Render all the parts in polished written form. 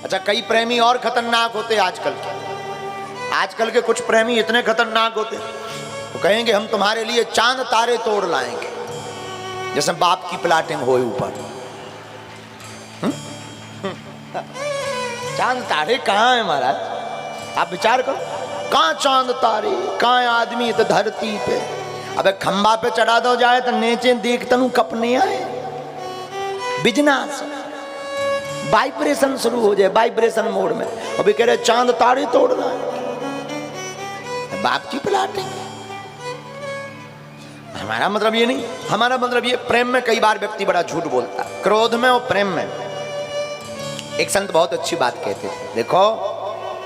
अच्छा, कई प्रेमी और खतरनाक होते आजकल के। आजकल के कुछ प्रेमी इतने खतरनाक होते, तो कहेंगे हम तुम्हारे लिए चांद तारे तोड़ लाएंगे, जैसे बाप की प्लाटिंग हो ऊपर। चांद तारे कहाँ है महाराज? आप विचार करो, कहाँ चांद तारे, कहाँ आदमी इस धरती पे। अबे खंबा पे चढ़ा दो जाए तो नीचे देखता हूँ कपने आए, बिजनेस वाइब्रेशन शुरू हो जाए, वाइब्रेशन मोड में। अभी कह रहे चांद तारे तोड़ रहा है, बाप की प्लाटिंग। हमारा मतलब ये नहीं, हमारा मतलब ये, प्रेम में कई बार व्यक्ति बड़ा झूठ बोलता है, क्रोध में और प्रेम में। एक संत बहुत अच्छी बात कहते थे, देखो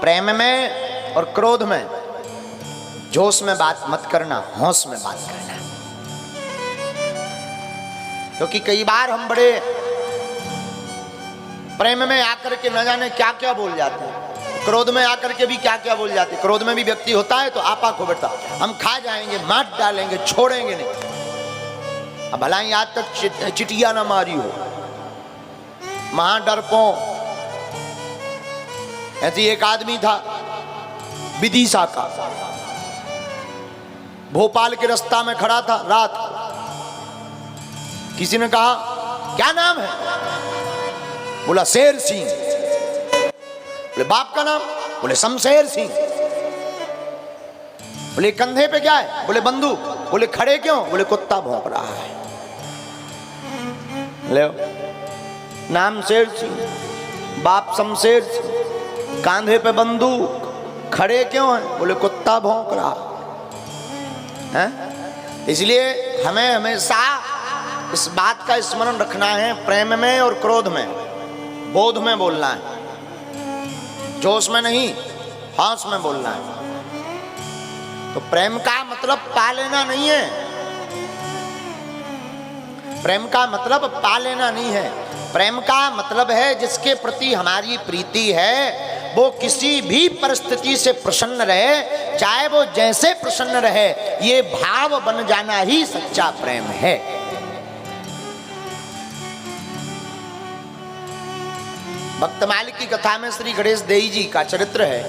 प्रेम में और क्रोध में जोश में बात मत करना, होश में बात करना। क्योंकि कई बार हम बड़े प्रेम में आकर के न जाने क्या क्या बोल जाते हैं, क्रोध में आकर के भी क्या क्या बोल जाते हैं। क्रोध में भी व्यक्ति होता है तो आपा को बैठता, हम खा जाएंगे, मार डालेंगे, छोड़ेंगे नहीं। अब भला ही आज तक चिटिया ना मारी हो, महा डरपों। ऐसी एक आदमी था विदिशा का, भोपाल के रास्ता में खड़ा था रात। किसी ने कहा क्या नाम है? बोला शेर सिंह। बोले बाप का नाम? बोले शमशेर सिंह। बोले कंधे पे क्या है? बोले बंदूक। बोले खड़े क्यों? बोले कुत्ता भौंक रहा है। ले नाम शेर सिंह, बाप शमशेर सिंह, कांधे पे बंदूक, खड़े क्यों है? बोले कुत्ता भौंक रहा है। इसलिए हमें हमेशा इस बात का स्मरण रखना है, प्रेम में और क्रोध में, बोध में बोलना है, जोश में नहीं, होश में बोलना है। तो प्रेम का मतलब पा लेना नहीं है, प्रेम का मतलब पा लेना नहीं है। प्रेम का मतलब है जिसके प्रति हमारी प्रीति है वो किसी भी परिस्थिति से प्रसन्न रहे, चाहे वो जैसे प्रसन्न रहे, ये भाव बन जाना ही सच्चा प्रेम है। भक्तमाल की कथा में श्री गणेश देवी जी का चरित्र है।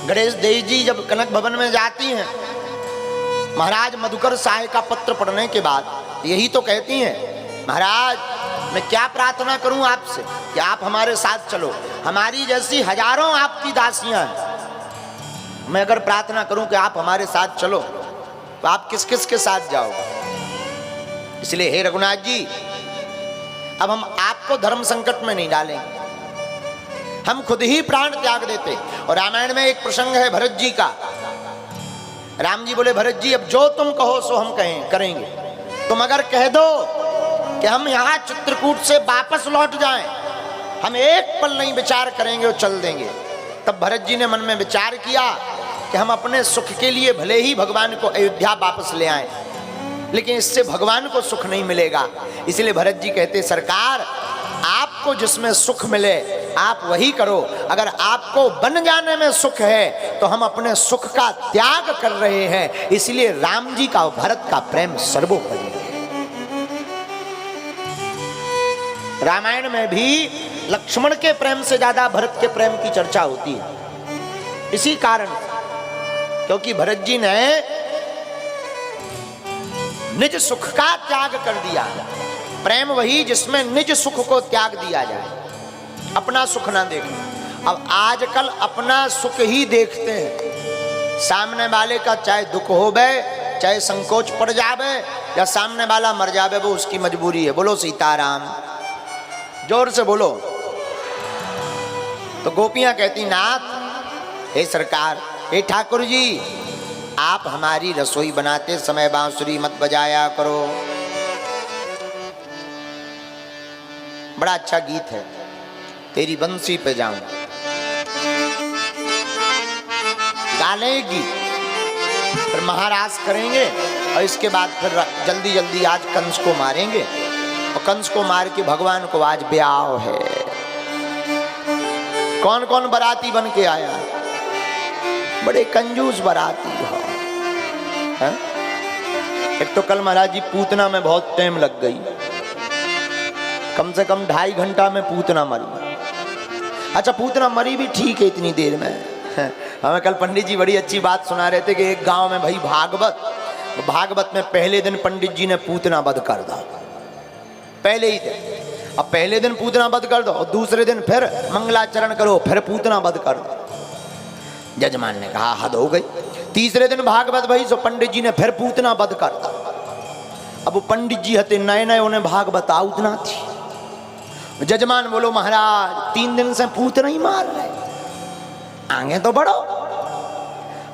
गणेश देवी जी जब कनक भवन में जाती हैं, महाराज मधुकर साय का पत्र पढ़ने के बाद यही तो कहती हैं, महाराज मैं क्या प्रार्थना करूं आपसे कि आप हमारे साथ चलो, हमारी जैसी हजारों आपकी दासियां हैं। मैं अगर प्रार्थना करूं कि आप हमारे साथ चलो तो आप किस किस के साथ जाओगे? इसलिए हे रघुनाथ जी, अब हम आपको धर्म संकट में नहीं डालेंगे, हम खुद ही प्राण त्याग देते। और रामायण में एक प्रसंग है भरत जी का। राम जी बोले भरत जी अब जो तुम कहो सो हम करेंगे। तुम अगर कह दो कि हम यहाँ चित्रकूट से वापस लौट जाएं, हम एक पल नहीं विचार करेंगे और चल देंगे। तब भरत जी ने मन में विचार किया कि हम अपने सुख के लिए भले ही भगवान को अयोध्या वापस ले आए, लेकिन इससे भगवान को सुख नहीं मिलेगा। इसलिए भरत जी कहते सरकार आपको जिसमें सुख मिले आप वही करो। अगर आपको बन जाने में सुख है तो हम अपने सुख का त्याग कर रहे हैं। इसलिए राम जी का भरत का प्रेम सर्वोपरि है। रामायण में भी लक्ष्मण के प्रेम से ज्यादा भरत के प्रेम की चर्चा होती है। इसी कारण क्योंकि भरत जी ने निज सुख का त्याग कर दिया। प्रेम वही जिसमें निज सुख को त्याग दिया जाए, अपना सुख ना देखना। अब आजकल अपना सुख ही देखते हैं। सामने वाले का चाहे दुख होवे, चाहे संकोच पड़ जावे, या सामने वाला मर जावे, वो उसकी मजबूरी है। बोलो सीताराम, जोर से बोलो। तो गोपियां कहती नाथ हे सरकार, हे ठाकुर जी, आप हमारी रसोई बनाते समय बांसुरी मत बजाया करो। बड़ा अच्छा गीत है, तेरी बंसी पे जाऊं, गा लेगी, फिर महाराज करेंगे और इसके बाद फिर जल्दी जल्दी आज कंस को मारेंगे, और कंस को मार के भगवान को आज ब्याह है। कौन कौन बराती बन के आया? बड़े कंजूस बराती हो। एक तो कल महाराज जी पूतना में बहुत टाइम लग गई, कम से कम 2.5 घंटा में पूतना मरी। अच्छा पूतना मरी भी ठीक है इतनी देर में। हमें कल पंडित जी बड़ी अच्छी बात सुना रहे थे कि एक गांव में भाई भागवत में पहले दिन पंडित जी ने पूतना वध कर दो, पहले ही दिन। अब पहले दिन पूतना वध कर दो और दूसरे दिन फिर मंगलाचरण करो, फिर पूतना वध कर दो। जजमान ने कहा हद हो गई। तीसरे दिन भागवत भाई सो पंडित जी ने फिर पूतना वध कर दो। अब पंडित जी हते नए नए उन्हें भागवत आउत ना थी। जजमान बोलो महाराज 3 दिन से पूतना ही मार रहे, आगे तो बढ़ो।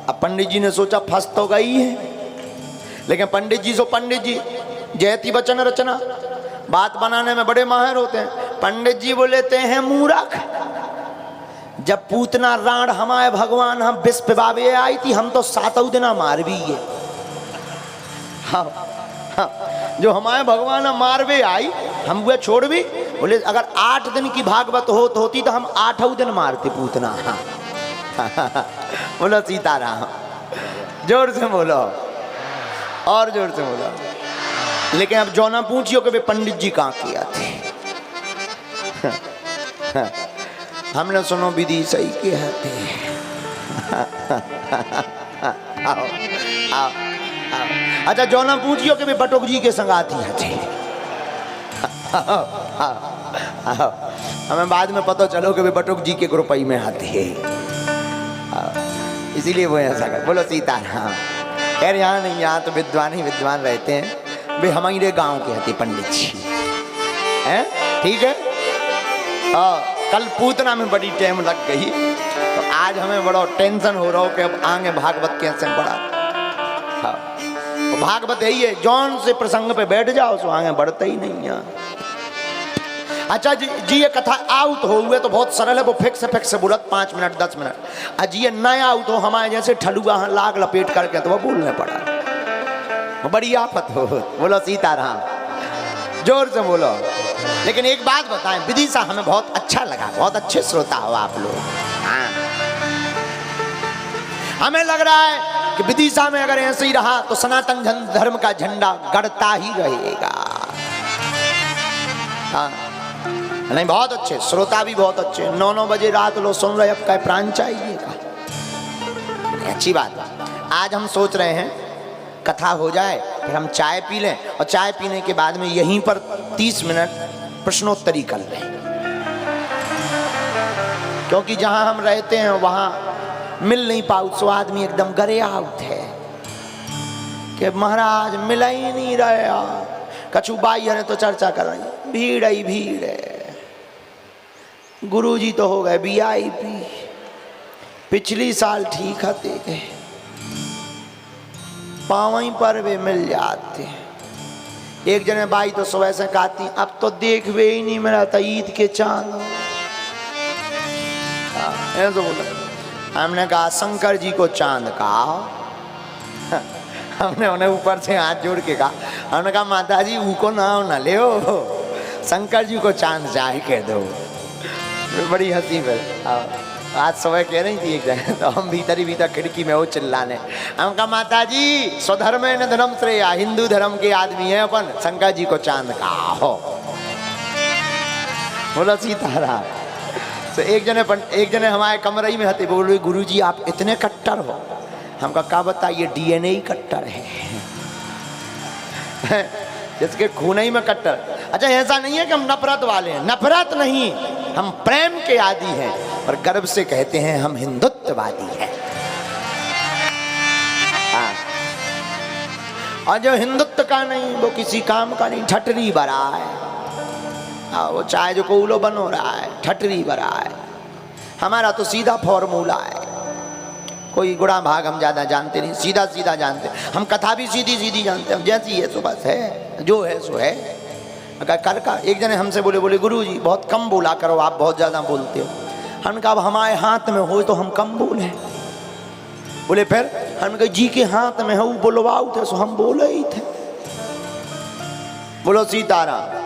अब पंडित जी ने सोचा फंस तो गई है, लेकिन पंडित जी जयती वचन रचना, बात बनाने में बड़े माहिर होते हैं। पंडित जी बोलेते हैं मूर्ख, जब पूतना राण हमारे भगवान हम विश्व बाबे आई थी, हम तो 7 दिना मार भी है। हाँ, जो हमारे भगवान मारवे आई हम वो छोड़ भी। बोले अगर 8 दिन की भागवत होती तो हम 8 दिन मारते पूतना। हाँ। बोलो सीताराम, जोर से बोलो और जोर से बोलो। लेकिन अब जो ना पूछियो कि पंडित जी कहाँ किया थे। हमने सुनो विधि सही के थे। आओ, आओ, आओ। अच्छा जो ना पूछियो कि बटुक जी के संगाती थे। हमें बाद में पता चलो कि बटुक जी के ग्रुपई में आते हैं, इसीलिए वो ऐसा कर। बोलो सीताराम। यार यहाँ नहीं, यहाँ तो विद्वान ही विद्वान रहते हैं। वे हमारे गांव के हते पंडित जी हैं, ठीक है। कल पूतना में बड़ी टाइम लग गई, तो आज हमें बड़ा टेंशन हो रहा हो कि अब आगे भागवत कैसे बढ़ा। हाँ, तो भागवत यही है, जौन से प्रसंग पे बैठ जाओ सो आगे बढ़ते ही नहीं यहाँ। अच्छा जी ये कथा आउट हो हुए तो बहुत सरल है, वो फिक्स से बोलत 5 मिनट 10 मिनट। अजी ये नया आउट हो हमारे जैसे ठलुआ लाग लपेट करके तो वो बोलने पड़ा, बड़ी आफत हो। बोलो सीताराम, जोर से बोलो। लेकिन एक बात बताएं, विदिशा हमें बहुत अच्छा लगा, बहुत अच्छे श्रोता हो आप लोग। हाँ, हमें लग रहा है कि विदिशा में अगर ऐसे ही रहा तो सनातन धर्म का झंडा गड़ता ही रहेगा। हाँ नहीं, बहुत अच्छे श्रोता भी बहुत अच्छे। 9 बजे रात लो सुन रहे, अब क्या प्राण चाहिएगा। अच्छी बात है। आज हम सोच रहे हैं कथा हो जाए फिर हम चाय पी लें, और चाय पीने के बाद में यहीं पर 30 मिनट प्रश्नोत्तरी कर लें, क्योंकि जहां हम रहते हैं वहां मिल नहीं पाऊ। सो आदमी एकदम गरे आउट है कि महाराज मिला ही नहीं रहा। कछु बाई है तो चर्चा कर रही, भीड़ ही भीड़ है। गुरुजी तो हो गए VIP, पिछली साल ठीक है, पावई पर वे मिल जाते। एक जने बाई तो सुबह से कहती अब तो देख वे ही नहीं मिला था ईद के चांद। ऐसे बोला। हमने कहा शंकर जी को चांद कहा। हमने उन्हें ऊपर से हाथ जोड़ के कहा, हमने कहा माता जी उनको नाम ना ले, शंकर जी को चांद चाहे कह दो। बड़ी हंसी फिर। आज सुबह कह रही थी एक जगह, तो हम भीतर खिड़की में वो चिल्लाने, हम कहा माता जी स्वधर्म न धर्म श्रेय, हिंदू धर्म के आदमी है अपन, शंकर जी को चांद कहा हो। बोला सीताराम। तो एक जने हमारे कमरे में हते, बोल रहे गुरुजी आप इतने कट्टर हो। हम कहा बताइए DNA ही कट्टर है। जिसके खून ही में कट्टर। अच्छा ऐसा नहीं है कि हम नफरत वाले हैं, नफरत नहीं, हम प्रेम के आदी हैं और गर्व से कहते हैं हम हिंदुत्ववादी हैं। हाँ। और जो हिंदुत्व का नहीं वो किसी काम का नहीं, ठटरी बरा है। हाँ, वो चाहे जो कोउलो बनो रहा है, ठटरी बरा है। हमारा तो सीधा फॉर्मूला है, कोई गुणा भाग हम ज्यादा जानते नहीं, सीधा सीधा जानते। हम कथा भी सीधी सीधी जानते हैं, जैसी है सो बस है, जो है सो है। अगर कर का एक जने हमसे बोले गुरुजी बहुत कम बोला करो, आप बहुत ज्यादा बोलते हो। हमने कहा अब हमारे हाथ में हो तो हम कम बोले। बोले फिर हमने कहा जी के हाथ में हो बोलवाओ थे, सो हम बोले ही थे। बोलो सीताराम।